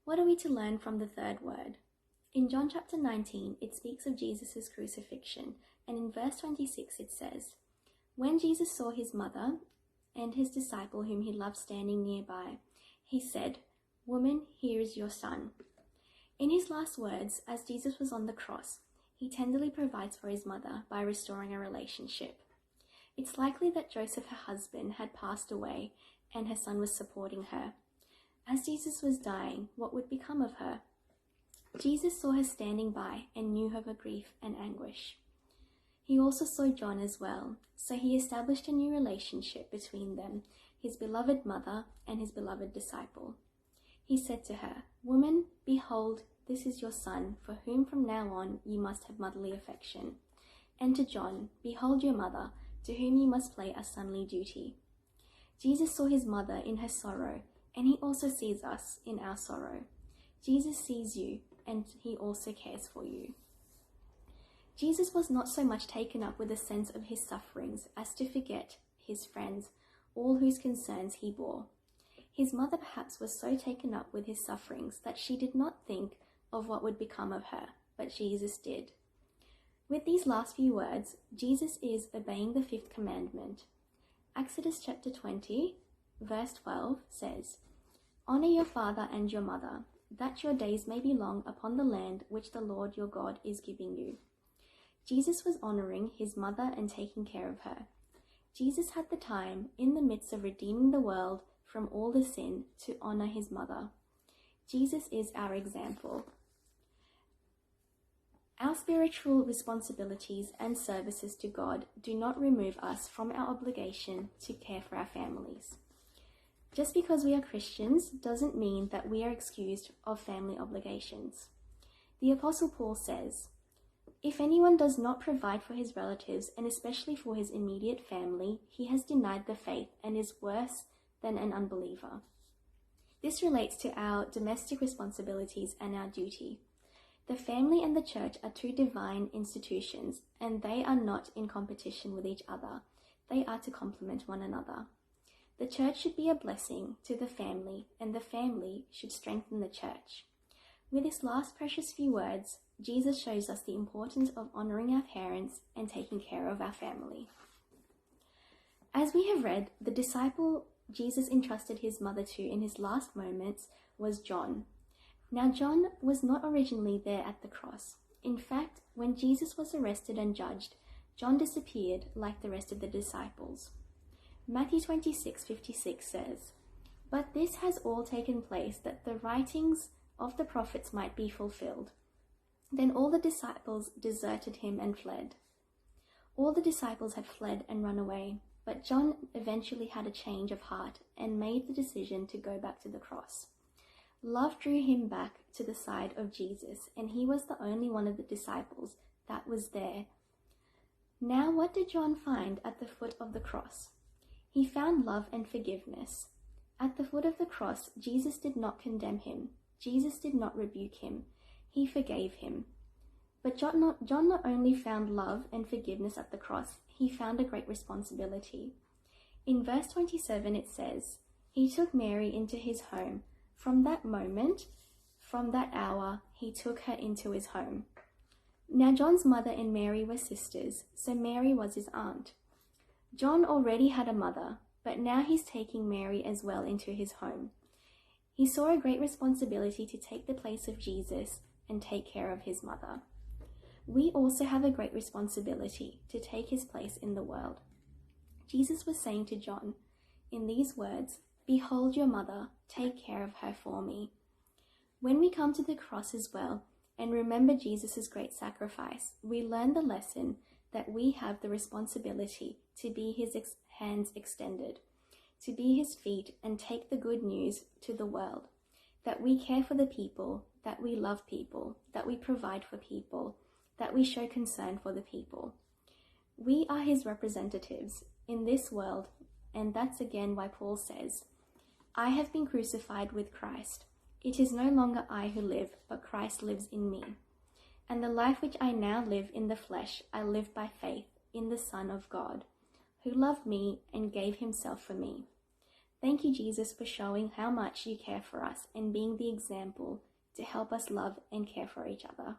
What are we to learn from the third word? In John chapter 19, it speaks of Jesus' crucifixion, and in verse 26 it says, "When Jesus saw his mother and his disciple whom he loved standing nearby, he said, 'Woman, here is your son.'" In his last words, as Jesus was on the cross, he tenderly provides for his mother by restoring a relationship. It's likely that Joseph, her husband, had passed away and her son was supporting her. As Jesus was dying, what would become of her? Jesus saw her standing by and knew of her grief and anguish. He also saw John as well, so he established a new relationship between them, his beloved mother and his beloved disciple. He said to her, "Woman, behold, this is your son, for whom from now on you must have motherly affection." And to John, "Behold your mother, to whom you must play a sonly duty." Jesus saw his mother in her sorrow, and he also sees us in our sorrow. Jesus sees you, and he also cares for you. Jesus was not so much taken up with a sense of his sufferings as to forget his friends, all whose concerns he bore. His mother perhaps was so taken up with his sufferings that she did not think of what would become of her, but Jesus did. With these last few words, Jesus is obeying the fifth commandment. Exodus chapter 20, verse 12 says, "Honor your father and your mother, that your days may be long upon the land which the Lord your God is giving you." Jesus was honoring his mother and taking care of her. Jesus had the time, in the midst of redeeming the world from all the sin, to honor his mother. Jesus is our example. Our spiritual responsibilities and services to God do not remove us from our obligation to care for our families. Just because we are Christians doesn't mean that we are excused of family obligations. The Apostle Paul says, "If anyone does not provide for his relatives, and especially for his immediate family, he has denied the faith and is worse than an unbeliever." This relates to our domestic responsibilities and our duty. The family and the church are two divine institutions, and they are not in competition with each other. They are to complement one another. The church should be a blessing to the family, and the family should strengthen the church. With this last precious few words, Jesus shows us the importance of honoring our parents and taking care of our family. As we have read, the disciple Jesus entrusted his mother to in his last moments was John. Now, John was not originally there at the cross. In fact, when Jesus was arrested and judged, John disappeared like the rest of the disciples. Matthew 26:56 says, "But this has all taken place that the writings of the prophets might be fulfilled." Then all the disciples deserted him and fled. All the disciples had fled and run away, but John eventually had a change of heart and made the decision to go back to the cross. Love drew him back to the side of Jesus, and he was the only one of the disciples that was there. Now, what did John find at the foot of the cross? He found love and forgiveness. At the foot of the cross, Jesus did not condemn him. Jesus did not rebuke him. He forgave him. But John not only found love and forgiveness at the cross, he found a great responsibility. In verse 27 it says, "He took Mary into his home. From that moment, from that hour, he took her into his home." Now John's mother and Mary were sisters, so Mary was his aunt. John already had a mother, but now he's taking Mary as well into his home. He saw a great responsibility to take the place of Jesus and take care of his mother. We also have a great responsibility to take his place in the world. Jesus was saying to John, in these words, "Behold your mother, take care of her for me." When we come to the cross as well and remember Jesus' great sacrifice, we learn the lesson that we have the responsibility to be his hands extended, to be his feet and take the good news to the world, that we care for the people, that we love people, that we provide for people, that we show concern for the people. We are his representatives in this world, and that's again why Paul says, "I have been crucified with Christ. It is no longer I who live, but Christ lives in me. And the life which I now live in the flesh, I live by faith in the Son of God, who loved me and gave himself for me." Thank you, Jesus, for showing how much you care for us and being the example to help us love and care for each other.